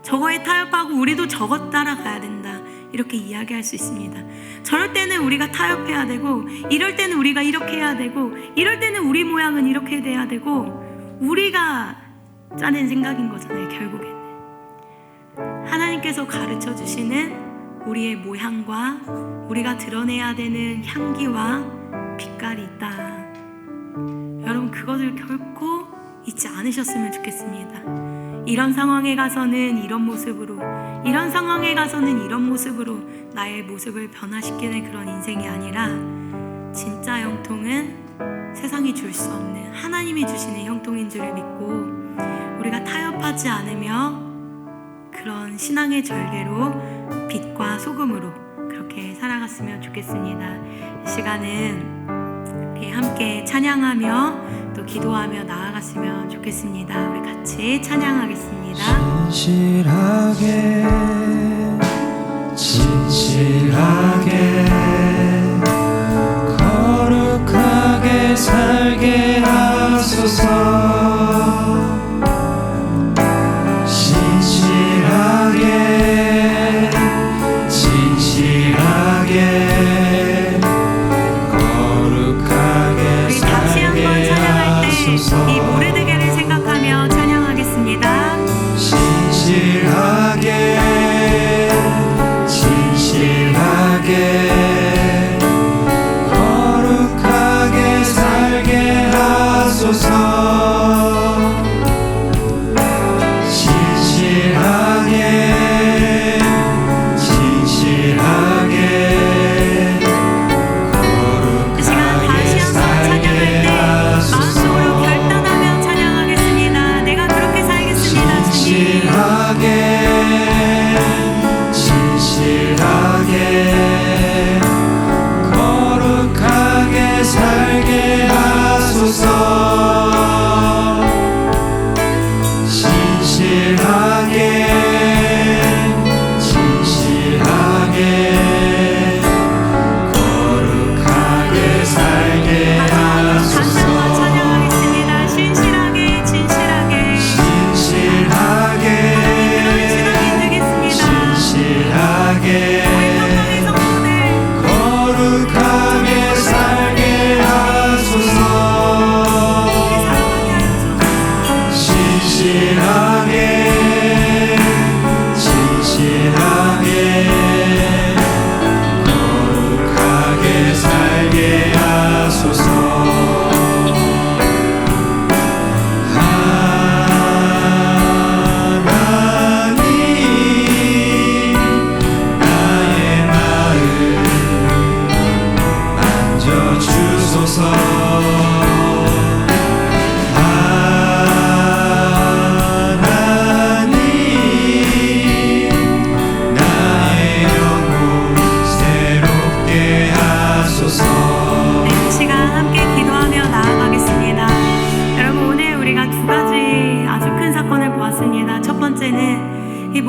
저거에 타협하고 우리도 저거 따라가야 된다, 이렇게 이야기할 수 있습니다. 저럴 때는 우리가 타협해야 되고, 이럴 때는 우리가 이렇게 해야 되고, 이럴 때는 우리 모양은 이렇게 돼야 되고, 우리가 짜낸 생각인 거잖아요. 결국에는 하나님께서 가르쳐 주시는 우리의 모양과 우리가 드러내야 되는 향기와 빛깔이 있다. 여러분, 그것을 결코 잊지 않으셨으면 좋겠습니다. 이런 상황에 가서는 이런 모습으로, 이런 상황에 가서는 이런 모습으로 나의 모습을 변화시키는 그런 인생이 아니라 진짜 형통은 세상이 줄 수 없는 하나님이 주시는 형통인 줄을 믿고 우리가 타협하지 않으며 그런 신앙의 절개로 빛과 소금으로 그렇게 살아갔으면 좋겠습니다. 이 시간은 우리 함께 찬양하며 또 기도하며 나아갔으면 좋겠습니다. 우리 같이 찬양하겠습니다. 진실하게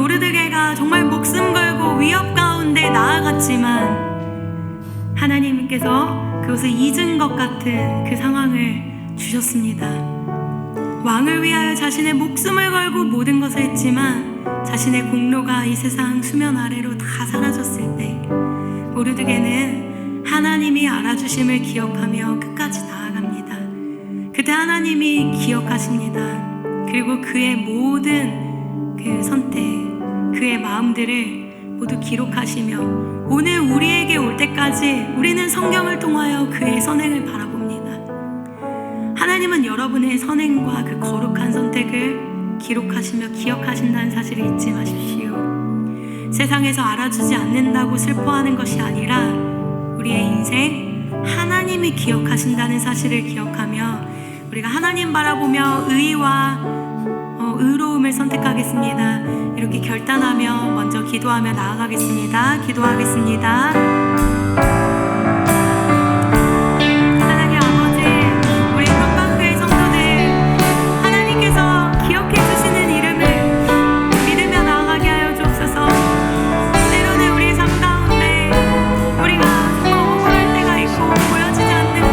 모르드게가 정말 목숨 걸고 위협 가운데 나아갔지만 하나님께서 그것을 잊은 것 같은 그 상황을 주셨습니다. 왕을 위하여 자신의 목숨을 걸고 모든 것을 했지만 자신의 공로가 이 세상 수면 아래로 다 사라졌을 때 모르드게는 하나님이 알아주심을 기억하며 끝까지 나아갑니다. 그때 하나님이 기억하십니다. 그리고 그의 모든 그 선택, 그의 마음들을 모두 기록하시며 오늘 우리에게 올 때까지 우리는 성경을 통하여 그의 선행을 바라봅니다. 하나님은 여러분의 선행과 그 거룩한 선택을 기록하시며 기억하신다는 사실을 잊지 마십시오. 세상에서 알아주지 않는다고 슬퍼하는 것이 아니라 우리의 인생 하나님이 기억하신다는 사실을 기억하며 우리가 하나님 바라보며 의와 의로움을 선택하겠습니다. 이렇게 결단하며 먼저 기도하며 나아가겠습니다. 기도하겠습니다. 하나님 아버지, 우리 건강교회 성도들 하나님께서 기억해 주시는 이름을 믿으며 나아가게 하여 주옵소서. 때로는 우리의 삶 가운데 우리가 정말 억울할 때가 있고 보여지지 않는 것,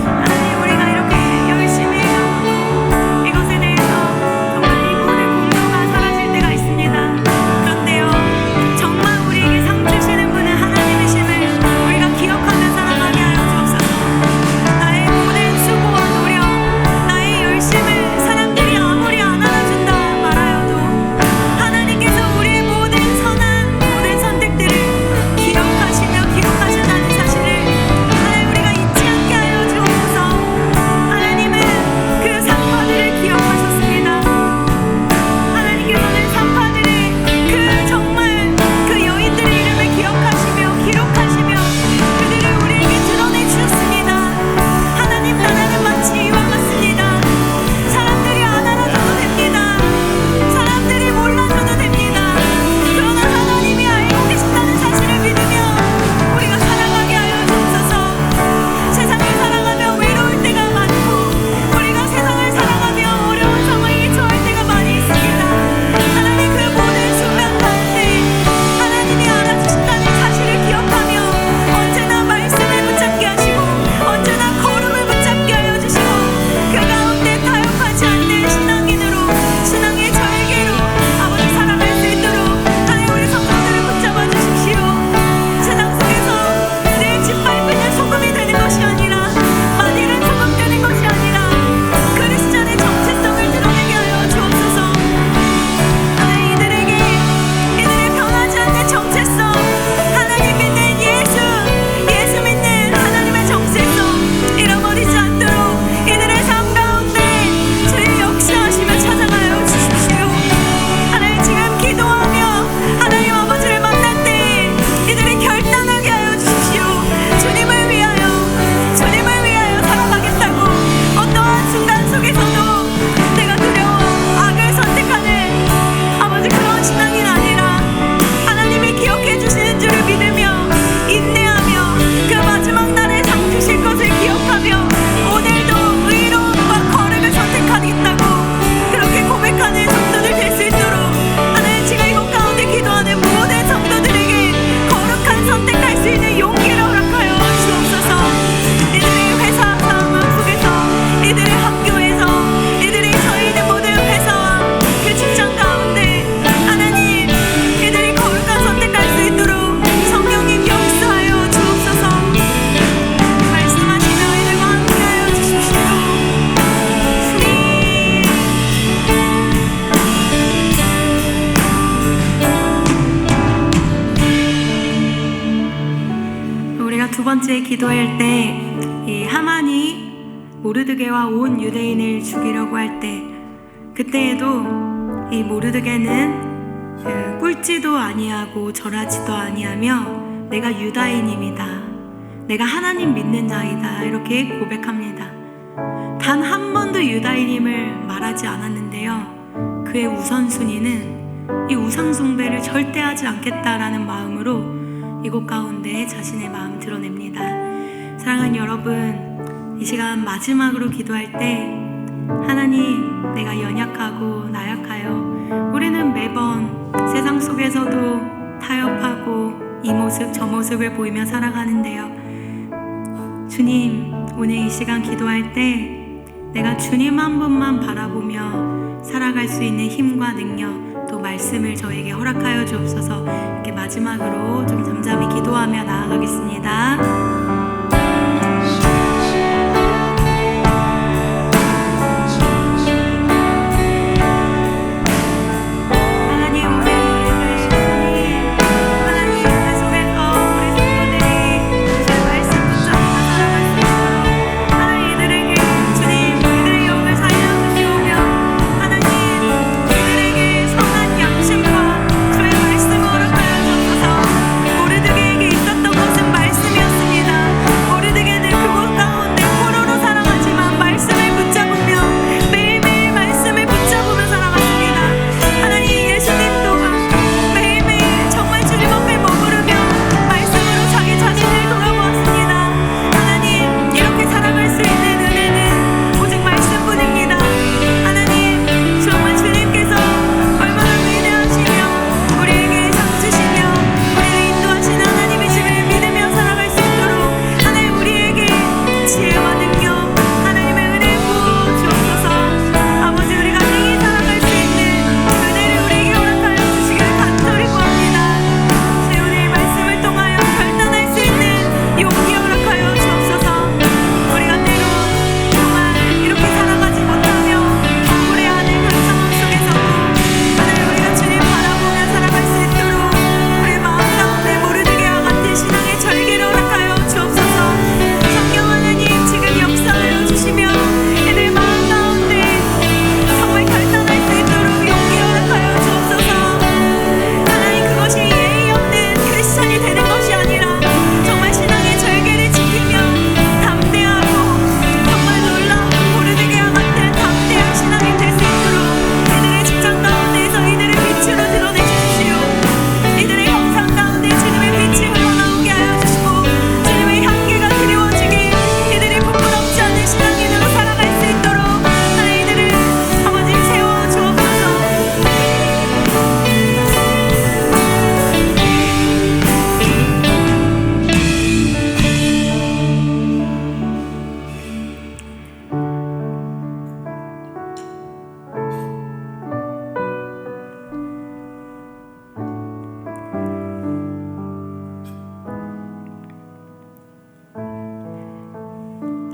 하나님 우리가 이렇게 열심히 해가지고 이것에 대해서 정말 이 모든 공로가 사라질 때가 있습니다. 그런데요, 정말 우리에게 상 주시는 분은 하나님이심을 우리가 기억하며 살아가게 하여 주옵소서. 나의 모든 수고와 노력, 나의 열심을 사람들이 아무리 안 알아준다 말하여도 하나님께서 우리의 모든 선한 모든 선택들을 기억하시며 기록하신다는 사실을 하나님 우리가 잊지 않게 하여 주옵소서. 하나님은 그 상파들을 기억하셨습니다. 하나님께서는 상파들의 그 정말 그 여인들의 이름을 기억하시며 기록하시며 그들을 우리에게 드러내 주셨습니다. 하나님 나라는 마치 이와 같습니다. 사람들이 안 알아줘도 됩니다. 사람들이 몰라줘도 됩니다. 그러나 하나님이 알고 계신다는 사실을 믿으며 우리가 살아가게 하여 주옵소서. 세상을 살아가며 외로울 때가 많고 우리가 세상을 살아가며 어려운 상황에 처할 때가 많이 있습니다. 하나님 그 모든 순간 가운데 하나님이 알아주신다는 사실을 기억하며 언제나 말씀을 붙잡게 하시고 언제나 거룩을 붙잡게 하여 주시고 그 가운데 타협하지 않는 신앙인으로 신앙의 절개로 아버지 살아갈 수 있도록 하나님 우리 성도들을 붙잡아 주십시오. 세상 속에서 내 짓밟히는 소금이 되는 것이 아니라 마디는 소금 되는 것이 아니라 그리스도의 정체성을 드러내게 하여 주옵소서. 하나님 이들의 변하지 않는 정체성, 하나님 믿는 예수 믿는 하나님의 정체성 잃어버리지 않도록 이들의 삶 가운데 주의 역사하시며 찾아가여 주십시오. 하나님 지금 기도하며 하나님 아버지를 만날 때 이들이 결단하게 하여 주십시오. 주님을 위하여 살아가겠다고 어떠한 순간 속에서도 내가 두려워 악을 선택하는 아버지 그런 신앙이 아니라 하나님이 기억해 주시는 줄을 믿으며 인내하며 그 마지막 날에 상 주실 것을 기억하며 오늘도 의로움과 거룩을 선택하겠다고 그렇게 고백하는 성도들 될 수 있도록 하나님 지금 이곳 가운데 기도하는 모든 성도들에게 거룩한 선택할 수 있는 용기를 허락하여 주옵소서. 이들의 회사 상황 속에서 이들의 학교에서 이들이 처해 있는 모든 회사와 그 직장 가운데 하나님 이들이 거룩한 선택할 수 있도록 성령님 역사하여 주옵소서. 말씀하시며 이들과 함께하여 주십시오. 우리가 두 번째 기도할 때 이 하만이 모르드게와 온 유대인을 죽이려고 할 때 그때에도 이 모르드게는 꿇지도 아니하고 절하지도 아니하며 내가 유다인입니다. 내가 하나님 믿는 자이다 이렇게 고백합니다. 단 한 번도 유다인임을 말하지 않았는데요. 그의 우선순위는 이 우상숭배를 절대 하지 않겠다라는 마음으로 이곳 가운데 자신의 마음 드러냅니다. 사랑하는 여러분, 이 시간 마지막으로 기도할 때 하나님 내가 연약하고 나약하여 우리는 매우 매번 세상 속에서도 타협하고 이 모습 저 모습을 보이며 살아가는데요. 주님, 오늘 이 시간 기도할 때 내가 주님 한 분만 바라보며 살아갈 수 있는 힘과 능력, 또 말씀을 저에게 허락하여 주옵소서. 이렇게 마지막으로 좀 잠잠히 기도하며 나아가겠습니다.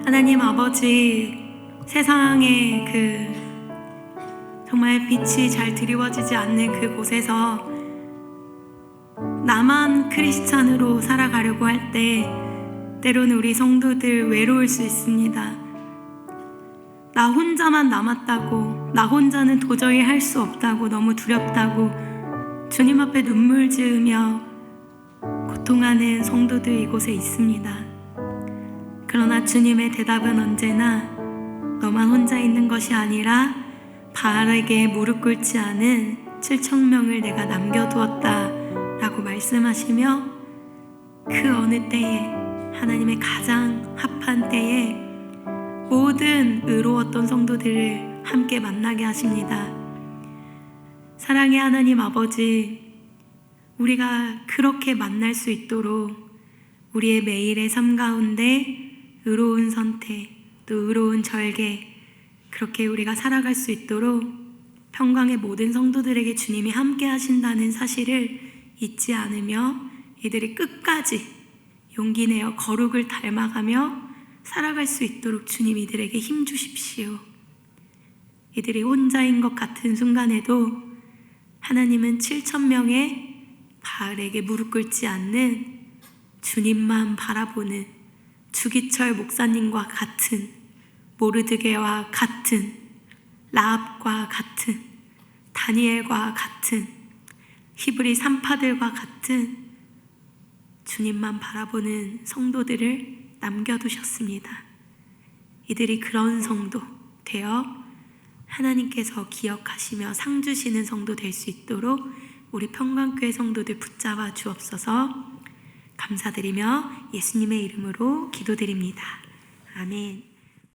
하나님 아버지, 세상에 정말 빛이 잘 드리워지지 않는 그곳에서 나만 크리스찬으로 살아가려고 할 때 때로는 우리 성도들 외로울 수 있습니다. 나 혼자만 남았다고, 나 혼자는 도저히 할 수 없다고, 너무 두렵다고 주님 앞에 눈물 지으며 고통하는 성도들 이곳에 있습니다. 그러나 주님의 대답은 언제나 너만 혼자 있는 것이 아니라 바알에게 무릎 꿇지 않은 7,000명을 내가 남겨두었다 라고 말씀하시며, 그 어느 때에, 하나님의 가장 합한 때에 모든 의로웠던 성도들을 함께 만나게 하십니다. 사랑의 하나님 아버지, 우리가 그렇게 만날 수 있도록 우리의 매일의 삶 가운데 의로운 선택, 또 의로운 절개, 그렇게 우리가 살아갈 수 있도록 평강의 모든 성도들에게 주님이 함께 하신다는 사실을 잊지 않으며 이들이 끝까지 용기 내어 거룩을 닮아가며 살아갈 수 있도록 주님 이들에게 힘 주십시오. 이들이 혼자인 것 같은 순간에도 하나님은 7,000명의 바알에게 무릎 꿇지 않는 주님만 바라보는 주기철 목사님과 같은, 모르드게와 같은, 라합과 같은, 다니엘과 같은, 히브리 산파들과 같은 주님만 바라보는 성도들을 남겨두셨습니다. 이들이 그런 성도 되어 하나님께서 기억하시며 상 주시는 성도 될 수 있도록 우리 평강교회 성도들 붙잡아 주옵소서. 감사드리며 예수님의 이름으로 기도드립니다. 아멘.